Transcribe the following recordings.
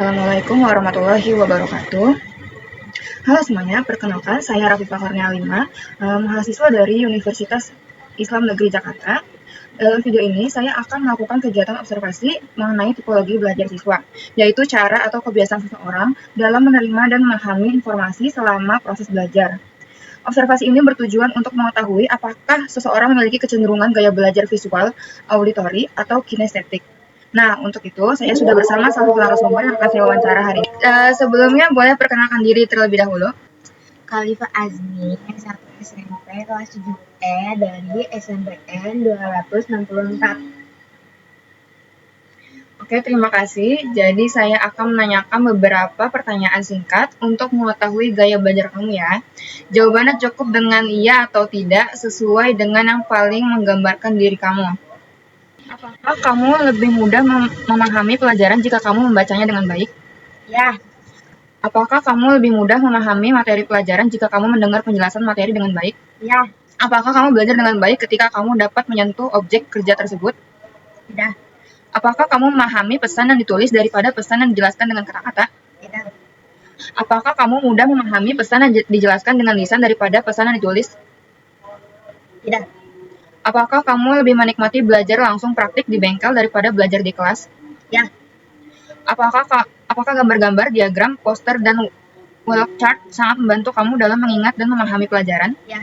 Assalamualaikum warahmatullahi wabarakatuh. Halo semuanya, perkenalkan saya Rafifah Kurnia Lima, mahasiswa dari Universitas Islam Negeri Jakarta. Dalam video ini, saya akan melakukan kegiatan observasi mengenai tipologi belajar siswa, yaitu cara atau kebiasaan seseorang dalam menerima dan memahami informasi selama proses belajar. Observasi ini bertujuan untuk mengetahui apakah seseorang memiliki kecenderungan gaya belajar visual, auditori, atau kinestetik. Nah, untuk itu saya sudah bersama salah satu narasumber yang akan saya wawancara hari ini. Sebelumnya boleh perkenalkan diri terlebih dahulu. Khalifah Azmi, S1 SMP kelas 7E dari SMPN 264. Oke, terima kasih. Jadi saya akan menanyakan beberapa pertanyaan singkat untuk mengetahui gaya belajar kamu ya. Jawabannya cukup dengan iya atau tidak sesuai dengan yang paling menggambarkan diri kamu. Apakah kamu lebih mudah memahami pelajaran jika kamu membacanya dengan baik? Ya, Apakah kamu lebih mudah memahami materi pelajaran jika kamu mendengar penjelasan materi dengan baik? ya, Apakah kamu belajar dengan baik ketika kamu dapat menyentuh objek kerja tersebut? tidak, Apakah kamu memahami pesan yang ditulis daripada pesan yang dijelaskan dengan kata-kata? tidak, Apakah kamu mudah memahami pesan yang dijelaskan dengan lisan daripada pesan yang ditulis? tidak, Apakah kamu lebih menikmati belajar langsung praktik di bengkel daripada belajar di kelas? ya, Apakah gambar-gambar, diagram, poster, dan walk chart sangat membantu kamu dalam mengingat dan memahami pelajaran? ya,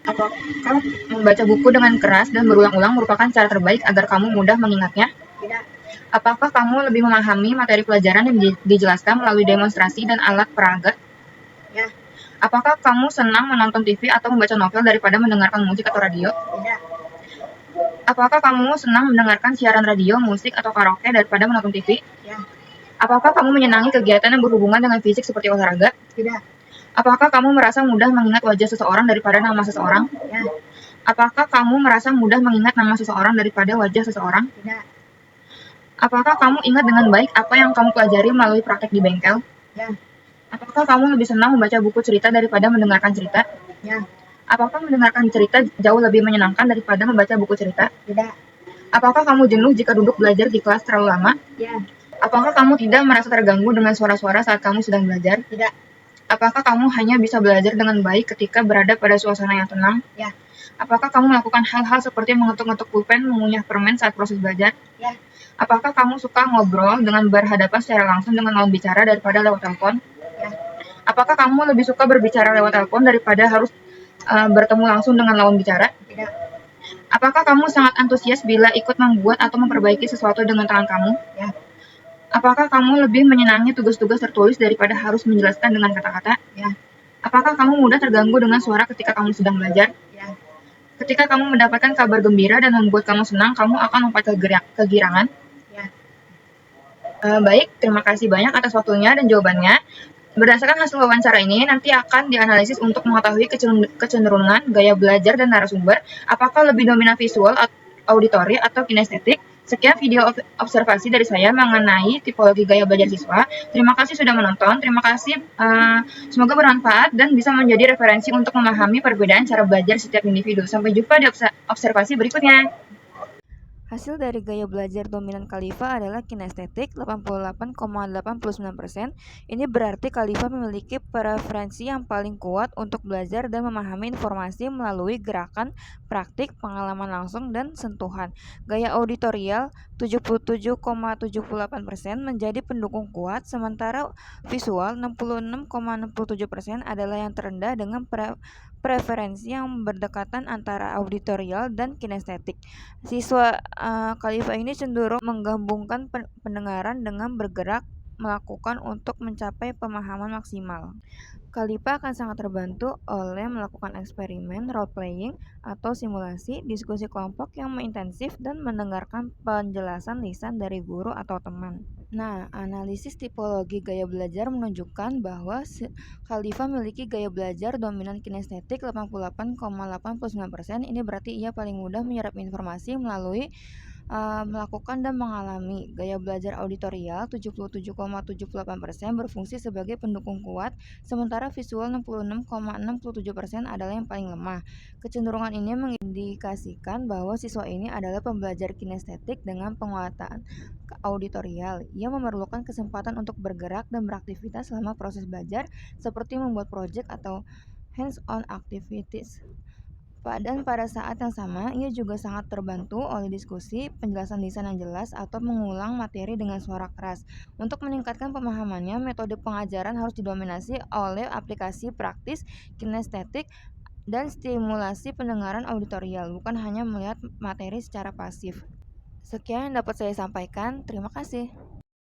Apakah membaca buku dengan keras dan berulang-ulang merupakan cara terbaik agar kamu mudah mengingatnya? tidak, Apakah kamu lebih memahami materi pelajaran yang dijelaskan melalui demonstrasi dan alat peraga? ya, Apakah kamu senang menonton TV atau membaca novel daripada mendengarkan musik atau radio? tidak, Apakah kamu senang mendengarkan siaran radio, musik, atau karaoke daripada menonton TV? ya, Apakah kamu menyenangi kegiatan yang berhubungan dengan fisik seperti olahraga? tidak, Apakah kamu merasa mudah mengingat wajah seseorang daripada nama seseorang? ya, Apakah kamu merasa mudah mengingat nama seseorang daripada wajah seseorang? tidak, Apakah kamu ingat dengan baik apa yang kamu pelajari melalui praktek di bengkel? ya, Apakah kamu lebih senang membaca buku cerita daripada mendengarkan cerita? ya, Apakah mendengarkan cerita jauh lebih menyenangkan daripada membaca buku cerita? tidak, Apakah kamu jenuh jika duduk belajar di kelas terlalu lama? ya, Apakah kamu tidak merasa terganggu dengan suara-suara saat kamu sedang belajar? tidak, Apakah kamu hanya bisa belajar dengan baik ketika berada pada suasana yang tenang? ya, Apakah kamu melakukan hal-hal seperti mengetuk-ngetuk pulpen, mengunyah permen saat proses belajar? ya, Apakah kamu suka ngobrol dengan berhadapan secara langsung dengan lawan bicara daripada lewat telepon? ya, Apakah kamu lebih suka berbicara lewat telepon daripada harus bertemu langsung dengan lawan bicara? tidak, Apakah kamu sangat antusias bila ikut membuat atau memperbaiki sesuatu dengan tangan kamu? ya, Apakah kamu lebih menyenangi tugas-tugas tertulis daripada harus menjelaskan dengan kata-kata? ya, Apakah kamu mudah terganggu dengan suara ketika kamu sedang belajar? ya, Ketika kamu mendapatkan kabar gembira dan membuat kamu senang, kamu akan mempunyai kegirangan. ya. Baik, terima kasih banyak atas waktunya dan jawabannya. Berdasarkan hasil wawancara ini, nanti akan dianalisis untuk mengetahui kecenderungan, gaya belajar, dan narasumber, apakah lebih dominan visual, auditori, atau kinestetik. Sekian video observasi dari saya mengenai tipologi gaya belajar siswa. Terima kasih sudah menonton. Terima kasih. Semoga bermanfaat dan bisa menjadi referensi untuk memahami perbedaan cara belajar setiap individu. Sampai jumpa di observasi berikutnya. Hasil dari gaya belajar dominan Khalifah adalah kinestetik 88,89%. Ini berarti Khalifah memiliki preferensi yang paling kuat untuk belajar dan memahami informasi melalui gerakan, praktik, pengalaman langsung, dan sentuhan. Gaya auditorial 77,78% menjadi pendukung kuat, sementara visual 66,67% adalah yang terendah dengan preferensi yang berdekatan antara auditorial dan kinestetik. Siswa Khalifah ini cenderung menggabungkan pendengaran dengan bergerak melakukan untuk mencapai pemahaman maksimal. Khalifah akan sangat terbantu oleh melakukan eksperimen, role playing, atau simulasi, diskusi kelompok yang intensif, dan mendengarkan penjelasan lisan dari guru atau teman. Nah, analisis tipologi gaya belajar menunjukkan bahwa Khalifah memiliki gaya belajar dominan kinestetik 88,89%. Ini berarti ia paling mudah menyerap informasi melalui melakukan dan mengalami. Gaya belajar auditorial 77,78% berfungsi sebagai pendukung kuat, sementara visual 66,67% adalah yang paling lemah. Kecenderungan ini mengindikasikan bahwa siswa ini adalah pembelajar kinestetik dengan penguatan auditorial. Ia memerlukan kesempatan untuk bergerak dan beraktivitas selama proses belajar, seperti membuat proyek atau hands-on activities. Dan pada saat yang sama, ia juga sangat terbantu oleh diskusi, penjelasan lisan yang jelas, atau mengulang materi dengan suara keras. Untuk meningkatkan pemahamannya, metode pengajaran harus didominasi oleh aplikasi praktis, kinestetik, dan stimulasi pendengaran auditorial, bukan hanya melihat materi secara pasif. Sekian yang dapat saya sampaikan. Terima kasih.